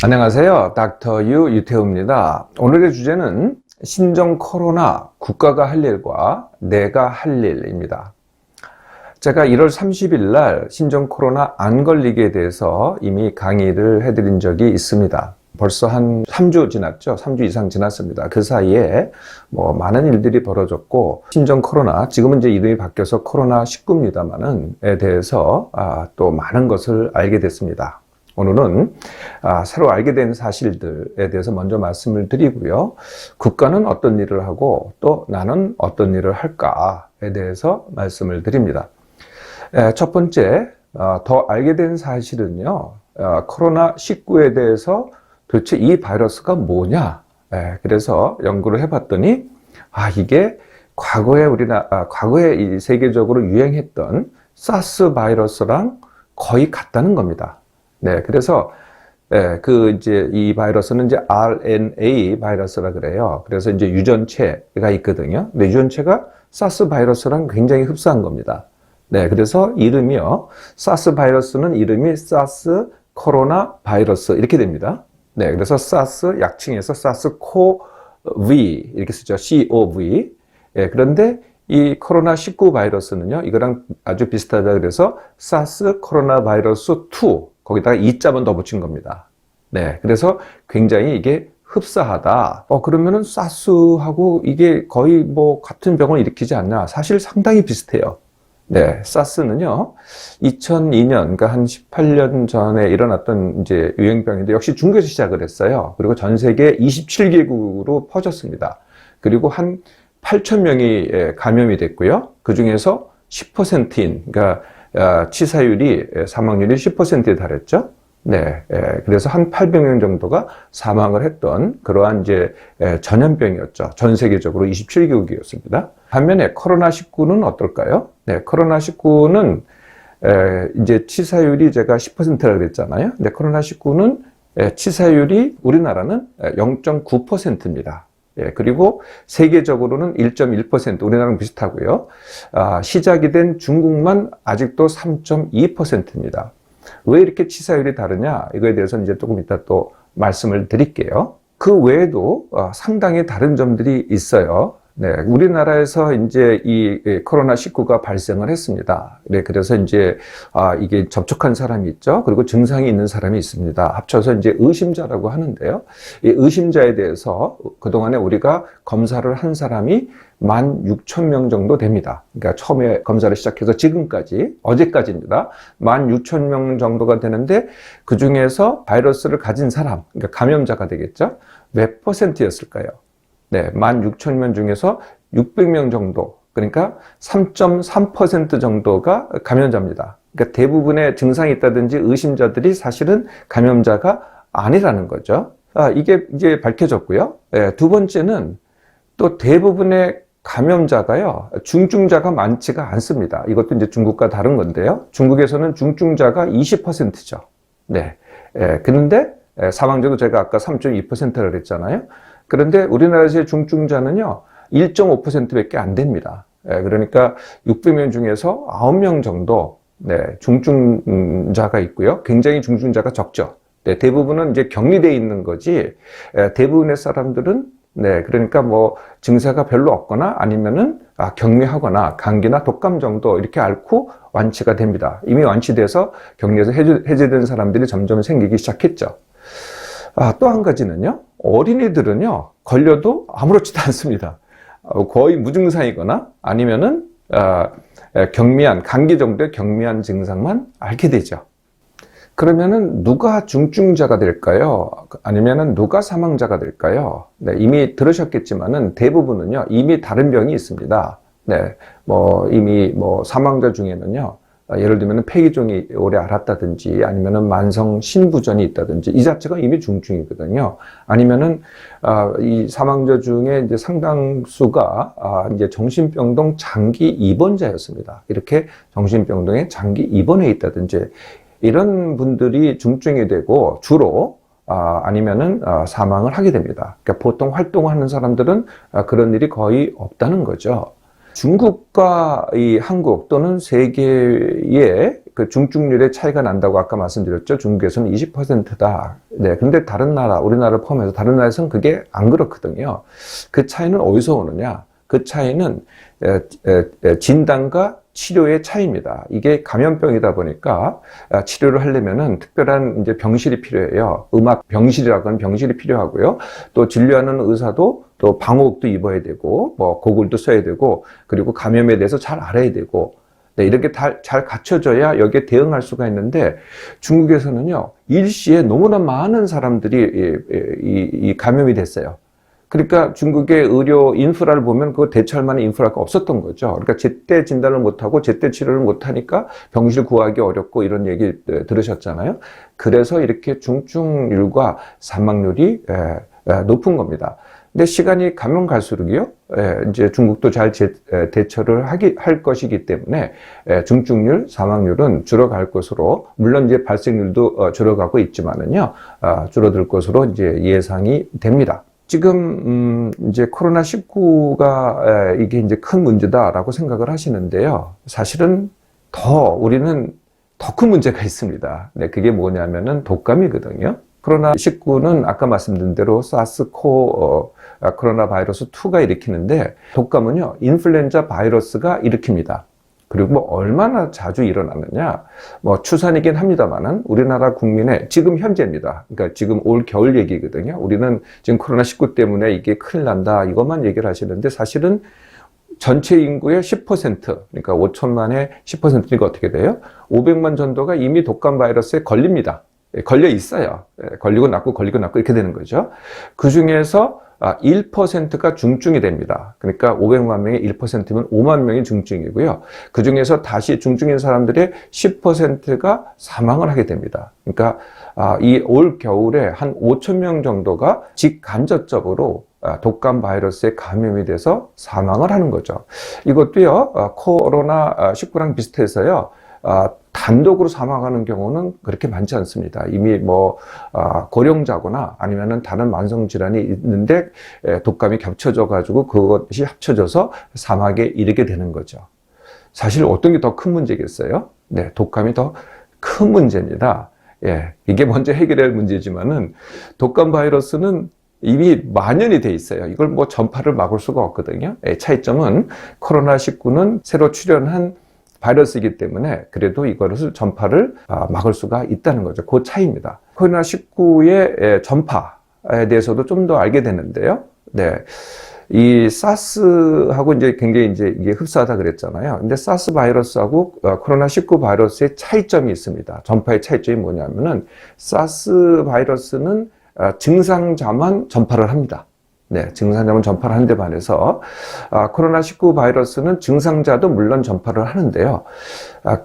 안녕하세요. 닥터 유 유태우입니다. 오늘의 주제는 신종 코로나 국가가 할 일과 내가 할 일입니다. 제가 1월 30일 날 신종 코로나 안 걸리기에 대해서 이미 강의를 해드린 적이 있습니다. 벌써 한 3주 지났죠. 3주 이상 지났습니다. 그 사이에 많은 일들이 벌어졌고, 신종 코로나, 지금은 이제 이름이 바뀌어서 코로나19입니다만에 대해서 또 많은 것을 알게 됐습니다. 오늘은 새로 알게 된 사실들에 대해서 먼저 말씀을 드리고요. 국가는 어떤 일을 하고 또 나는 어떤 일을 할까에 대해서 말씀을 드립니다. 첫 번째, 더 알게 된 사실은요. 코로나19에 대해서 도대체 이 바이러스가 뭐냐? 그래서 연구를 해봤더니 이게 과거에 이 세계적으로 유행했던 사스 바이러스랑 거의 같다는 겁니다. 그래서 이 바이러스는 이제 RNA 바이러스라 그래요. 그래서 이제 유전체가 있거든요. 근데 유전체가 사스 바이러스랑 굉장히 흡사한 겁니다. 그래서 이름이요. 사스 바이러스는 이름이 사스 코로나 바이러스 이렇게 됩니다. 그래서 사스 약칭해서 사스 코V 이렇게 쓰죠. COV. 그런데 이 코로나19 바이러스는요. 이거랑 아주 비슷하다 그래서 사스 코로나 바이러스 2 거기다가 2자만 더 붙인 겁니다. 그래서 굉장히 이게 흡사하다. 그러면은 사스하고 이게 거의 같은 병을 일으키지 않나? 사실 상당히 비슷해요. 사스는요, 2002년, 그러니까 한 18년 전에 일어났던 이제 유행병인데 역시 중국에서 시작을 했어요. 그리고 전 세계 27개국으로 퍼졌습니다. 그리고 한 8,000명이 감염이 됐고요. 그 중에서 10%인, 그러니까 치사율이, 사망률이 10%에 달했죠. 그래서 한 800명 정도가 사망을 했던 그러한 이제 전염병이었죠. 전 세계적으로 27개국이었습니다. 반면에 코로나19는 어떨까요? 코로나19는 이제 치사율이 제가 10%라고 그랬잖아요. 근데 코로나19는 치사율이 우리나라는 0.9%입니다. 그리고 세계적으로는 1.1%, 우리나라랑 비슷하고요. 시작이 된 중국만 아직도 3.2%입니다. 왜 이렇게 치사율이 다르냐? 이거에 대해서는 이제 조금 이따 또 말씀을 드릴게요. 그 외에도 상당히 다른 점들이 있어요. 우리나라에서 이제 이 코로나19가 발생을 했습니다. 그래서 이제 이게 접촉한 사람이 있죠. 그리고 증상이 있는 사람이 있습니다. 합쳐서 이제 의심자라고 하는데요. 이 의심자에 대해서 그동안에 우리가 검사를 한 사람이 16,000명 정도 됩니다. 그러니까 처음에 검사를 시작해서 지금까지, 어제까지입니다. 16,000명 정도가 되는데 그 중에서 바이러스를 가진 사람, 그러니까 감염자가 되겠죠. 몇 %였을까요? 16,000명 중에서 600명 정도, 그러니까 3.3% 정도가 감염자입니다. 그러니까 대부분의 증상이 있다든지 의심자들이 사실은 감염자가 아니라는 거죠. 이게 이제 밝혀졌고요. 두 번째는 또 대부분의 감염자가요, 중증자가 많지가 않습니다. 이것도 이제 중국과 다른 건데요. 중국에서는 중증자가 20%죠. 그런데 사망자도 제가 아까 3.2%라고 그랬잖아요. 그런데 우리나라에서의 중증자는요, 1.5%밖에 안 됩니다. 그러니까 600명 중에서 9명 정도, 중증자가 있고요. 굉장히 중증자가 적죠. 대부분은 이제 격리되어 있는 거지, 대부분의 사람들은, 그러니까 증세가 별로 없거나 아니면은, 격리하거나 감기나 독감 정도 이렇게 앓고 완치가 됩니다. 이미 완치돼서 격리에서 해제된 사람들이 점점 생기기 시작했죠. 또 한 가지는요, 어린이들은요, 걸려도 아무렇지도 않습니다. 거의 무증상이거나 아니면은, 감기 정도의 경미한 증상만 앓게 되죠. 그러면은 누가 중증자가 될까요? 아니면은 누가 사망자가 될까요? 이미 들으셨겠지만은 대부분은요, 이미 다른 병이 있습니다. 이미 사망자 중에는요, 예를 들면 폐기종이 오래 앓았다든지 아니면은 만성 신부전이 있다든지 이 자체가 이미 중증이거든요. 아니면은 이 사망자 중에 이제 상당수가 이제 정신병동 장기 입원자였습니다. 이렇게 정신병동에 장기 입원해 있다든지 이런 분들이 중증이 되고 주로 아니면은 사망을 하게 됩니다. 그러니까 보통 활동하는 사람들은 그런 일이 거의 없다는 거죠. 중국과 이 한국 또는 세계의 그 중증률의 차이가 난다고 아까 말씀드렸죠. 중국에서는 20%다. 네, 근데 다른 나라, 우리나라를 포함해서 다른 나라에서는 그게 안 그렇거든요. 그 차이는 어디서 오느냐? 그 차이는 진단과 치료의 차이입니다. 이게 감염병이다 보니까 치료를 하려면은 특별한 이제 병실이 필요해요. 음악 병실이라고 하는 병실이 필요하고요. 또 진료하는 의사도 또 방호복도 입어야 되고, 뭐 고글도 써야 되고, 그리고 감염에 대해서 잘 알아야 되고, 네, 이렇게 잘 갖춰져야 여기에 대응할 수가 있는데, 중국에서는요, 일시에 너무나 많은 사람들이 이 감염이 됐어요. 그러니까 중국의 의료 인프라를 보면 그 대처할 만한 인프라가 없었던 거죠. 그러니까 제때 진단을 못하고 제때 치료를 못하니까 병실 구하기 어렵고 이런 얘기 들으셨잖아요. 그래서 이렇게 중증률과 사망률이 높은 겁니다. 근데 시간이 가면 갈수록요, 이제 중국도 잘 대처를 할 것이기 때문에 중증률, 사망률은 줄어갈 것으로, 물론 이제 발생률도 줄어가고 있지만은요, 줄어들 것으로 이제 예상이 됩니다. 지금 이제 코로나19가 이게 이제 큰 문제다라고 생각을 하시는데요. 사실은 우리는 더 큰 문제가 있습니다. 네, 그게 뭐냐면은 독감이거든요. 코로나19는 아까 말씀드린 대로 코로나 바이러스 2가 일으키는데, 독감은요, 인플루엔자 바이러스가 일으킵니다. 그리고 뭐 얼마나 자주 일어나느냐, 뭐 추산이긴 합니다만은 우리나라 국민의 지금 현재입니다. 그러니까 지금 올 겨울 얘기거든요. 우리는 지금 코로나19 때문에 이게 큰일 난다, 이것만 얘기를 하시는데, 사실은 전체 인구의 10%, 그러니까 5천만의 10%니까 어떻게 돼요? 500만 정도가 이미 독감 바이러스에 걸립니다. 걸려 있어요. 걸리고 낫고 걸리고 낫고 이렇게 되는 거죠. 그 중에서 1%가 중증이 됩니다. 그러니까 500만 명의 1%면 5만 명이 중증이고요. 그 중에서 다시 중증인 사람들의 10%가 사망을 하게 됩니다. 그러니까 이 올 겨울에 한 5천 명 정도가 직간접적으로 독감 바이러스에 감염이 돼서 사망을 하는 거죠. 이것도요, 코로나19랑 비슷해서요, 단독으로 사망하는 경우는 그렇게 많지 않습니다. 이미 뭐 고령자거나 아니면은 다른 만성 질환이 있는데 독감이 겹쳐져 가지고 그것이 합쳐져서 사망에 이르게 되는 거죠. 사실 어떤 게 더 큰 문제겠어요? 네, 독감이 더 큰 문제입니다. 예, 이게 먼저 해결할 문제지만은 독감 바이러스는 이미 만연이 돼 있어요. 이걸 뭐 전파를 막을 수가 없거든요. 차이점은 코로나19는 새로 출현한 바이러스이기 때문에 그래도 이것을 전파를 막을 수가 있다는 거죠. 그 차이입니다. 코로나19의 전파에 대해서도 좀 더 알게 되는데요. 네. 이 사스하고 이제 굉장히 이제 이게 흡사하다 그랬잖아요. 근데 사스 바이러스하고 코로나19 바이러스의 차이점이 있습니다. 전파의 차이점이 뭐냐면은 사스 바이러스는 증상자만 전파를 합니다. 네, 증상자만 전파를 하는데 반해서 코로나19 바이러스는 증상자도 물론 전파를 하는데요.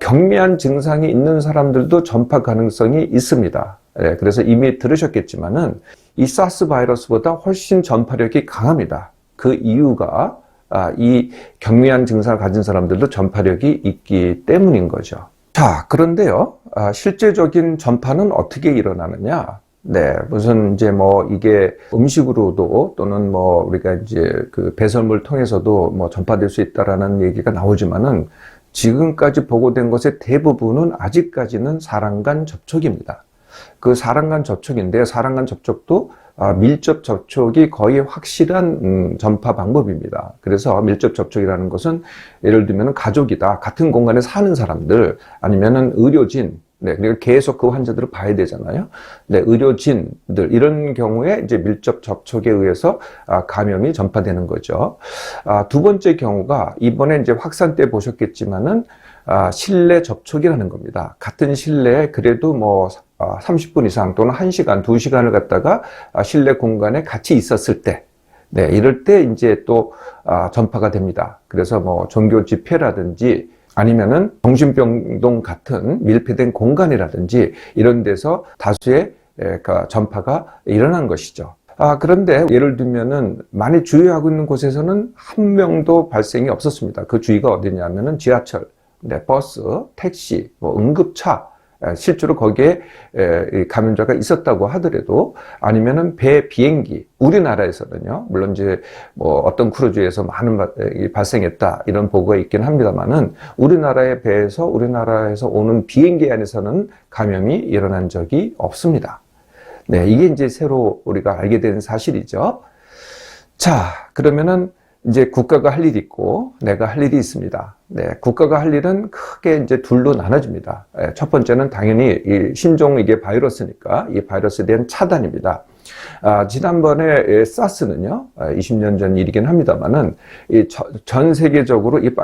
경미한 증상이 있는 사람들도 전파 가능성이 있습니다. 네, 그래서 이미 들으셨겠지만은 이 사스 바이러스보다 훨씬 전파력이 강합니다. 그 이유가 이 경미한 증상을 가진 사람들도 전파력이 있기 때문인 거죠. 자, 그런데요, 실제적인 전파는 어떻게 일어나느냐? 네, 무슨 이제 뭐 이게 음식으로도 또는 뭐 우리가 이제 그 배설물 통해서도 뭐 전파될 수 있다라는 얘기가 나오지만은 지금까지 보고된 것의 대부분은 아직까지는 사람 간 접촉입니다. 그 사람 간 접촉인데 사람 간 접촉도 밀접 접촉이 거의 확실한 전파 방법입니다. 그래서 밀접 접촉이라는 것은 예를 들면 가족이다, 같은 공간에 사는 사람들, 아니면은 의료진, 네, 그리고 계속 그 환자들을 봐야 되잖아요. 네, 의료진들, 이런 경우에 이제 밀접 접촉에 의해서 감염이 전파되는 거죠. 두 번째 경우가 이번에 이제 확산 때 보셨겠지만은 실내 접촉이라는 겁니다. 같은 실내에 그래도 뭐 30분 이상 또는 1시간, 2시간을 갖다가 실내 공간에 같이 있었을 때, 네, 이럴 때 이제 또 전파가 됩니다. 그래서 뭐 종교 집회라든지 아니면은 정신병동 같은 밀폐된 공간이라든지 이런 데서 다수의 전파가 일어난 것이죠. 그런데 예를 들면은 많이 주의하고 있는 곳에서는 한 명도 발생이 없었습니다. 그 주의가 어디냐면은 지하철, 네, 버스, 택시, 뭐 응급차, 실제로 거기에 감염자가 있었다고 하더라도, 아니면은 배 비행기, 우리나라에서는요, 물론 이제 뭐 어떤 크루즈에서 많은 발생했다 이런 보고가 있긴 합니다만은, 우리나라의 배에서 우리나라에서 오는 비행기 안에서는 감염이 일어난 적이 없습니다. 네, 이게 이제 새로 우리가 알게 된 사실이죠. 자, 그러면은 이제 국가가 할 일이 있고 내가 할 일이 있습니다. 네, 국가가 할 일은 크게 이제 둘로 나눠집니다. 첫 번째는 당연히 이 신종 이게 바이러스니까 이 바이러스에 대한 차단입니다. 지난번에 사스는요, 20년 전 일이긴 합니다만은, 전 세계적으로 이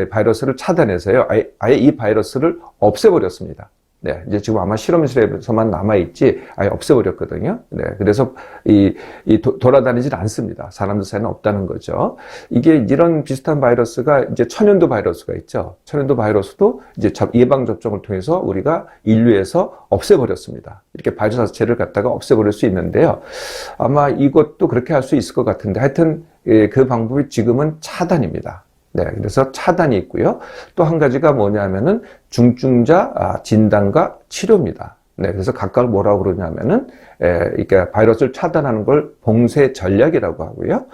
바이러스를 차단해서요, 아예 이 바이러스를 없애버렸습니다. 네, 이제 지금 아마 실험실에서만 남아있지, 아예 없애버렸거든요. 네, 그래서 돌아다니질 않습니다. 사람들 사이에는 없다는 거죠. 이게 이런 비슷한 바이러스가 이제 천연두 바이러스가 있죠. 천연두 바이러스도 이제 예방접종을 통해서 우리가 인류에서 없애버렸습니다. 이렇게 바이러스 자체를 갖다가 없애버릴 수 있는데요. 아마 이것도 그렇게 할 수 있을 것 같은데, 하여튼 그 방법이 지금은 차단입니다. 네, 그래서 차단이 있고요. 또 한 가지가 뭐냐면은 중증자 진단과 치료입니다. 네, 그래서 각각 뭐라고 그러냐면은 이렇게 바이러스를 차단하는 걸 봉쇄 전략이라고 하고요.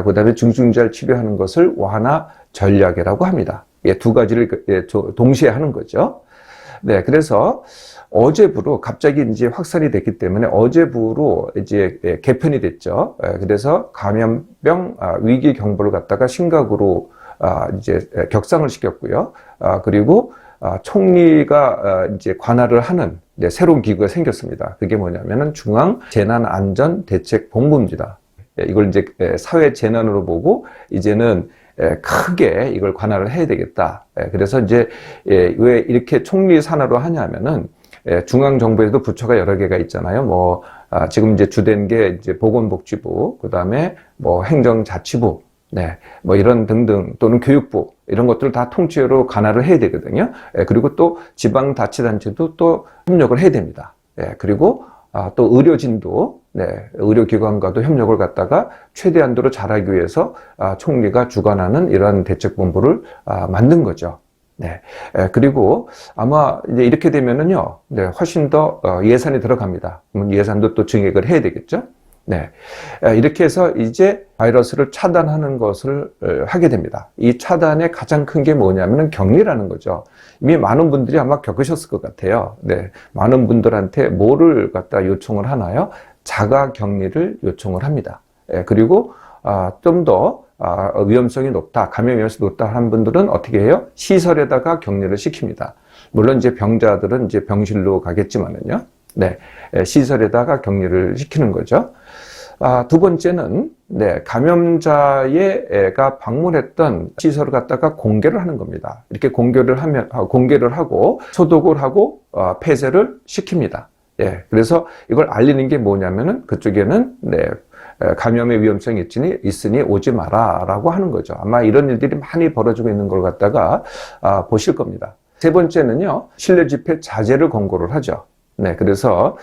그다음에 중증자를 치료하는 것을 완화 전략이라고 합니다. 두 가지를 동시에 하는 거죠. 네, 그래서 어제부로 갑자기 이제 확산이 됐기 때문에 어제부로 이제 개편이 됐죠. 그래서 감염병 위기 경보를 갖다가 심각으로 이제 격상을 시켰고요. 그리고 총리가 이제 관할을 하는 이제 새로운 기구가 생겼습니다. 그게 뭐냐면은 중앙재난안전대책본부입니다. 이걸 이제 사회 재난으로 보고 이제는 크게 이걸 관할을 해야 되겠다. 그래서 이제 왜 이렇게 총리 산하로 하냐면은 중앙정부에도 부처가 여러 개가 있잖아요. 뭐 지금 이제 주된 게 이제 보건복지부, 그다음에 뭐 행정자치부, 네, 뭐 이런 등등, 또는 교육부, 이런 것들을 다 통째로 관할을 해야 되거든요. 그리고 또 지방자치단체도 또 협력을 해야 됩니다. 그리고 또 의료진도, 네, 의료기관과도 협력을 갖다가 최대한도로 잘하기 위해서 총리가 주관하는 이러한 대책본부를 만든 거죠. 네, 그리고 아마 이제 이렇게 되면은요, 네, 훨씬 더 예산이 들어갑니다. 그러면 예산도 또 증액을 해야 되겠죠. 네, 이렇게 해서 이제 바이러스를 차단하는 것을 하게 됩니다. 이 차단의 가장 큰 게 뭐냐면은 격리라는 거죠. 이미 많은 분들이 아마 겪으셨을 것 같아요. 네, 많은 분들한테 뭐를 갖다 요청을 하나요? 자가 격리를 요청을 합니다. 그리고 좀 더 위험성이 높다, 감염 위험성이 높다 하는 분들은 어떻게 해요? 시설에다가 격리를 시킵니다. 물론 이제 병자들은 이제 병실로 가겠지만은요. 네, 시설에다가 격리를 시키는 거죠. 두 번째는, 네, 감염자가 방문했던 시설을 갖다가 공개를 하는 겁니다. 이렇게 공개를 하고, 소독을 하고, 폐쇄를 시킵니다. 예, 그래서 이걸 알리는 게 뭐냐면은, 그쪽에는, 네, 감염의 위험성이 있으니 오지 마라라고 하는 거죠. 아마 이런 일들이 많이 벌어지고 있는 걸 갖다가, 보실 겁니다. 세 번째는요, 실내 집회 자제를 권고를 하죠. 네, 그래서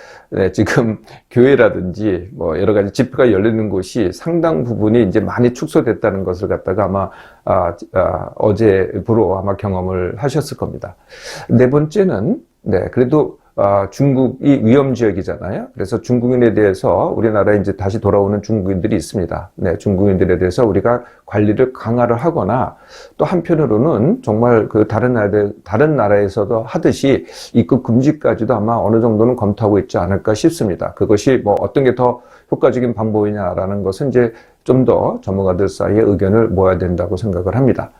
지금 교회라든지 뭐 여러 가지 집회가 열리는 곳이 상당 부분이 이제 많이 축소됐다는 것을 갖다가 아마 어제부로 아마 경험을 하셨을 겁니다. 네 번째는, 네, 그래도 중국이 위험 지역이잖아요. 그래서 중국인에 대해서 우리나라에 이제 다시 돌아오는 중국인들이 있습니다. 네, 중국인들에 대해서 우리가 관리를 강화를 하거나, 또 한편으로는 정말 그 다른 나라에서도 하듯이 입국 금지까지도 아마 어느 정도는 검토하고 있지 않을까 싶습니다. 그것이 뭐 어떤 게 더 효과적인 방법이냐라는 것은 이제 좀 더 전문가들 사이에 의견을 모아야 된다고 생각을 합니다.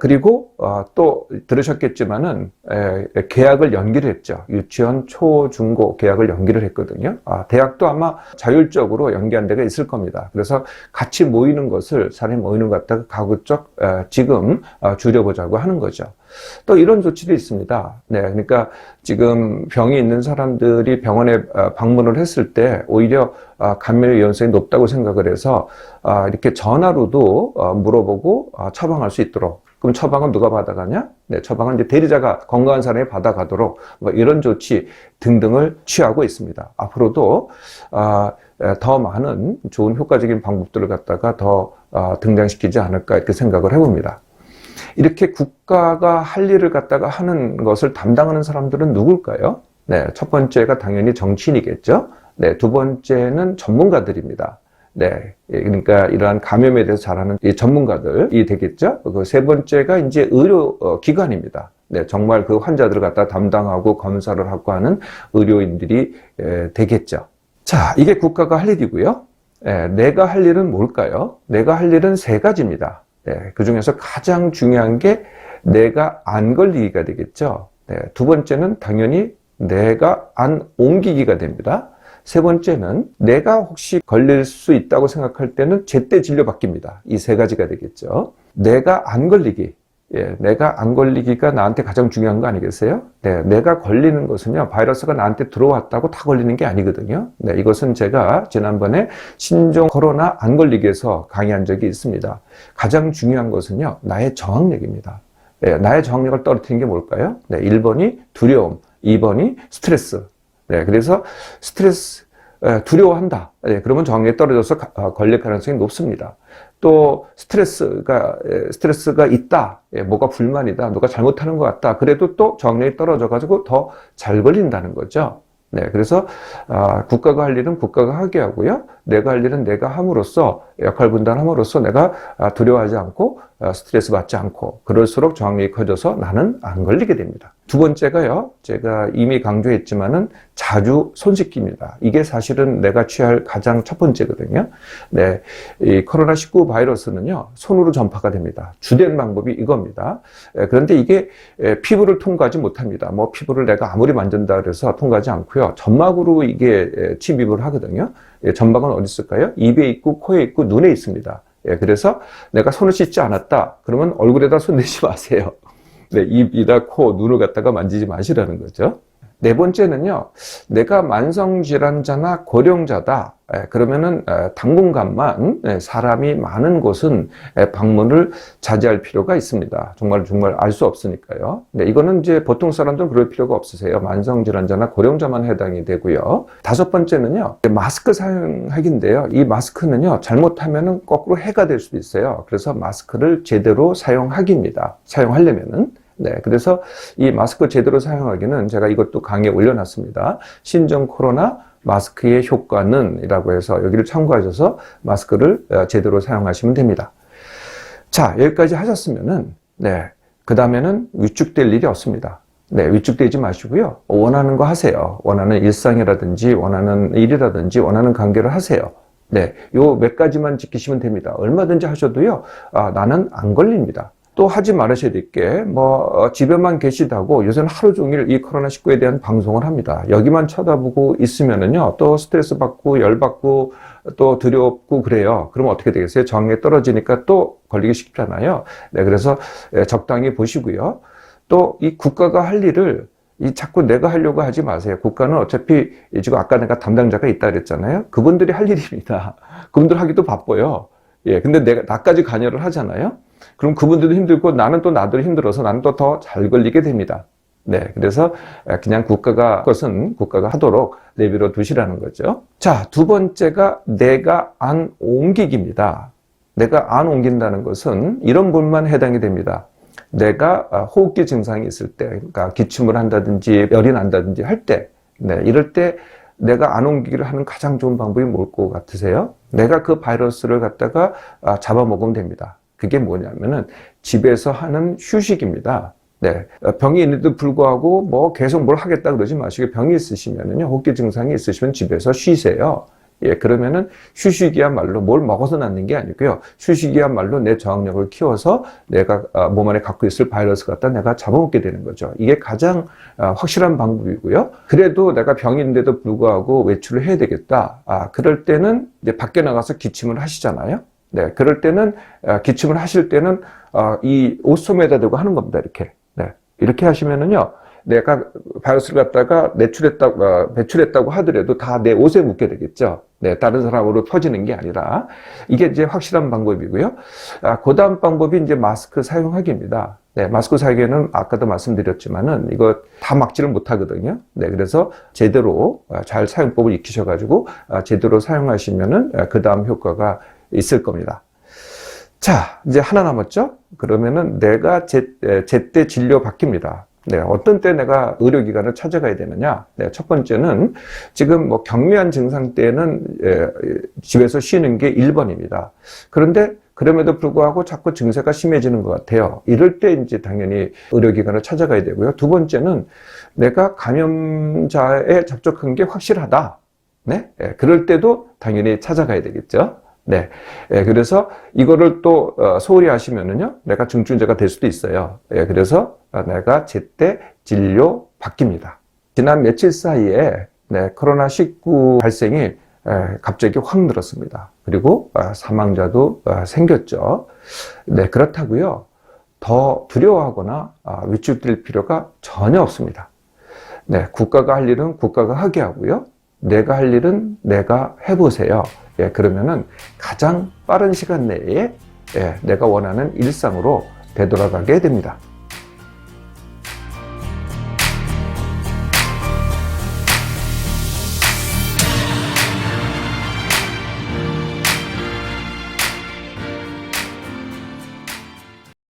그리고 또 들으셨겠지만은 계약을 연기를 했죠. 유치원, 초, 중고 계약을 연기를 했거든요. 대학도 아마 자율적으로 연기한 데가 있을 겁니다. 그래서 같이 모이는 것을, 사람이 모이는 것 같다가 가급적 지금 줄여보자고 하는 거죠. 또 이런 조치도 있습니다. 네, 그러니까 지금 병이 있는 사람들이 병원에 방문을 했을 때 오히려 감염 위험성이 높다고 생각을 해서 이렇게 전화로도 물어보고 처방할 수 있도록. 그럼 처방은 누가 받아가냐? 네, 처방은 이제 대리자가 건강한 사람이 받아가도록 뭐 이런 조치 등등을 취하고 있습니다. 앞으로도 더 많은 좋은 효과적인 방법들을 갖다가 더 등장시키지 않을까 이렇게 생각을 해봅니다. 이렇게 국가가 할 일을 갖다가 하는 것을 담당하는 사람들은 누굴까요? 네, 첫 번째가 당연히 정치인이겠죠. 네, 두 번째는 전문가들입니다. 네, 그러니까 이러한 감염에 대해서 잘 아는 이 전문가들이 되겠죠. 그 세 번째가 이제 의료기관입니다. 네, 정말 그 환자들을 갖다 담당하고 검사를 하고 하는 의료인들이 되겠죠. 자, 이게 국가가 할 일이고요. 내가 할 일은 뭘까요? 내가 할 일은 세 가지입니다. 네, 그 중에서 가장 중요한 게 내가 안 걸리기가 되겠죠. 네, 두 번째는 당연히 내가 안 옮기기가 됩니다. 세 번째는 내가 혹시 걸릴 수 있다고 생각할 때는 제때 진료받기입니다. 이 세 가지가 되겠죠. 내가 안 걸리기. 내가 안 걸리기가 나한테 가장 중요한 거 아니겠어요? 네, 내가 걸리는 것은요, 바이러스가 나한테 들어왔다고 다 걸리는 게 아니거든요. 네, 이것은 제가 지난번에 신종 코로나 안 걸리기에서 강의한 적이 있습니다. 가장 중요한 것은요, 나의 저항력입니다. 네, 나의 저항력을 떨어뜨리는 게 뭘까요? 네, 1번이 두려움, 2번이 스트레스. 네, 그래서 스트레스, 두려워한다. 네, 그러면 저항력이 떨어져서 걸릴 가능성이 높습니다. 또 스트레스가 있다. 뭐가 불만이다. 누가 잘못하는 것 같다. 그래도 또 저항력이 떨어져가지고 더 잘 걸린다는 거죠. 네, 그래서 국가가 할 일은 국가가 하게 하고요. 내가 할 일은 내가 함으로써 역할 분담함으로써 내가 두려워하지 않고 스트레스 받지 않고 그럴수록 저항력이 커져서 나는 안 걸리게 됩니다. 두 번째가요. 제가 이미 강조했지만은 자주 손 씻기입니다. 이게 사실은 내가 취할 가장 첫 번째거든요. 네, 이 코로나19 바이러스는요. 손으로 전파가 됩니다. 주된 방법이 이겁니다. 그런데 이게 피부를 통과하지 못합니다. 뭐 피부를 내가 아무리 만진다 그래서 통과하지 않고요. 점막으로 이게 침입을 하거든요. 점막은 어디 있을까요? 입에 있고 코에 있고 눈에 있습니다. 그래서 내가 손을 씻지 않았다. 그러면 얼굴에다 손 대지 마세요. 네, 입이나 코, 눈을 갖다가 만지지 마시라는 거죠. 네 번째는요, 내가 만성질환자나 고령자다. 그러면은 당분간만 사람이 많은 곳은 방문을 자제할 필요가 있습니다. 정말 알 수 없으니까요. 네, 이거는 이제 보통 사람들은 그럴 필요가 없으세요. 만성질환자나 고령자만 해당이 되고요. 다섯 번째는요, 마스크 사용하기인데요. 이 마스크는요, 잘못하면은 거꾸로 해가 될 수도 있어요. 그래서 마스크를 제대로 사용하기입니다. 사용하려면은. 네, 그래서 이 마스크 제대로 사용하기는 제가 이것도 강의에 올려놨습니다. 신종 코로나 마스크의 효과는 이라고 해서 여기를 참고하셔서 마스크를 제대로 사용하시면 됩니다. 자, 여기까지 하셨으면은, 네, 그 다음에는 위축될 일이 없습니다. 네, 위축되지 마시고요. 원하는 거 하세요. 원하는 일상이라든지, 원하는 일이라든지, 원하는 관계를 하세요. 네, 요 몇 가지만 지키시면 됩니다. 얼마든지 하셔도요, 나는 안 걸립니다. 또 하지 말으셔야 될 게, 집에만 계시다고 요새는 하루 종일 이 코로나19에 대한 방송을 합니다. 여기만 쳐다보고 있으면은요, 또 스트레스 받고, 열 받고, 또 두렵고 그래요. 그러면 어떻게 되겠어요? 저항력이 떨어지니까 또 걸리기 쉽잖아요. 네, 그래서 적당히 보시고요. 또 이 국가가 할 일을 자꾸 내가 하려고 하지 마세요. 국가는 어차피 지금 아까 내가 담당자가 있다 그랬잖아요. 그분들이 할 일입니다. 그분들 하기도 바빠요. 예, 근데 나까지 관여를 하잖아요. 그럼 그분들도 힘들고 나는 또 나도 힘들어서 나는 또 더 잘 걸리게 됩니다. 네, 그래서 그냥 그것은 국가가 하도록 내버려 두시라는 거죠. 자, 두 번째가 내가 안 옮기기입니다. 내가 안 옮긴다는 것은 이런 부분만 해당이 됩니다. 내가 호흡기 증상이 있을 때, 그러니까 기침을 한다든지 열이 난다든지 할 때, 네, 이럴 때 내가 안 옮기기를 하는 가장 좋은 방법이 뭘 것 같으세요? 내가 그 바이러스를 갖다가 잡아먹으면 됩니다. 그게 뭐냐면은 집에서 하는 휴식입니다. 네. 병이 있는데도 불구하고 계속 뭘 하겠다 그러지 마시고 병이 있으시면은요, 호흡기 증상이 있으시면 집에서 쉬세요. 예, 그러면은 휴식이야말로 뭘 먹어서 낫는 게 아니고요. 휴식이야말로 내 저항력을 키워서 내가 몸 안에 갖고 있을 바이러스 갖다 내가 잡아먹게 되는 거죠. 이게 가장 확실한 방법이고요. 그래도 내가 병이 있는데도 불구하고 외출을 해야 되겠다. 그럴 때는 이제 밖에 나가서 기침을 하시잖아요. 네, 그럴 때는 기침을 하실 때는 이 옷소매에다 대고 하는 겁니다. 이렇게. 네, 이렇게 하시면은요. 내가 바이러스를 갖다가 배출했다고 하더라도 다 내 옷에 묻게 되겠죠. 네, 다른 사람으로 퍼지는 게 아니라. 이게 이제 확실한 방법이고요. 그 다음 방법이 이제 마스크 사용하기입니다. 네, 마스크 사용에는 아까도 말씀드렸지만은 이거 다 막지를 못하거든요. 네, 그래서 제대로 잘 사용법을 익히셔가지고 제대로 사용하시면은 그 다음 효과가 있을 겁니다. 자, 이제 하나 남았죠? 그러면은 내가 제때 진료 바뀝니다. 네, 어떤 때 내가 의료기관을 찾아가야 되느냐? 네, 첫 번째는 지금 뭐 경미한 증상 때는 집에서 쉬는 게 1번입니다. 그런데 그럼에도 불구하고 자꾸 증세가 심해지는 것 같아요. 이럴 때 이제 당연히 의료기관을 찾아가야 되고요. 두 번째는 내가 감염자에 접촉한 게 확실하다. 네, 그럴 때도 당연히 찾아가야 되겠죠. 네. 그래서 이거를 또 소홀히 하시면은요, 내가 중증자가 될 수도 있어요. 그래서 내가 제때 진료 바뀝니다. 지난 며칠 사이에 코로나19 발생이 갑자기 확 늘었습니다. 그리고 사망자도 생겼죠. 네, 그렇다고요. 더 두려워하거나 위축될 필요가 전혀 없습니다. 네, 국가가 할 일은 국가가 하게 하고요. 내가 할 일은 내가 해보세요. 그러면은 가장 빠른 시간 내에 내가 원하는 일상으로 되돌아가게 됩니다.